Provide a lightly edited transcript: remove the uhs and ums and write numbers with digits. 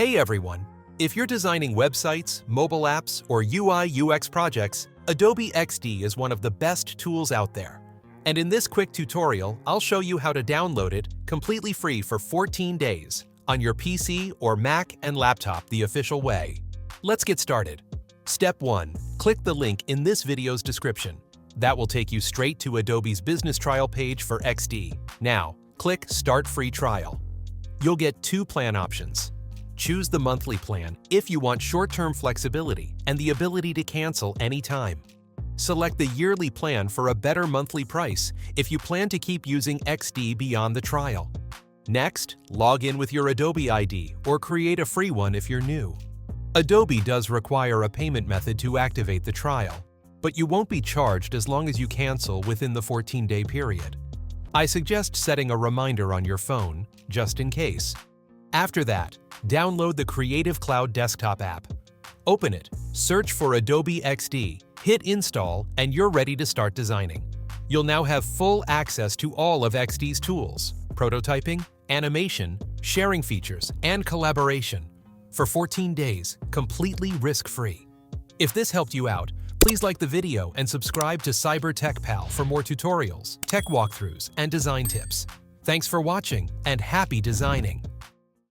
Hey everyone! If you're designing websites, mobile apps, or UI/UX projects, Adobe XD is one of the best tools out there. And in this quick tutorial, I'll show you how to download it completely free for 14 days on your PC or Mac and laptop the official way. Let's get started. Step 1. Click the link in this video's description. That will take you straight to Adobe's business trial page for XD. Now, click Start Free Trial. You'll get two plan options. Choose the monthly plan if you want short-term flexibility and the ability to cancel anytime. Select the yearly plan for a better monthly price if you plan to keep using XD beyond the trial. Next, log in with your Adobe ID or create a free one if you're new. Adobe does require a payment method to activate the trial, but you won't be charged as long as you cancel within the 14-day period. I suggest setting a reminder on your phone, just in case. After that, download the Creative Cloud desktop app. Open it, search for Adobe XD, hit Install, and you're ready to start designing. You'll now have full access to all of XD's tools: prototyping, animation, sharing features, and collaboration for 14 days, completely risk-free. If this helped you out, please like the video and subscribe to CyberTechPal for more tutorials, tech walkthroughs, and design tips. Thanks for watching, and happy designing!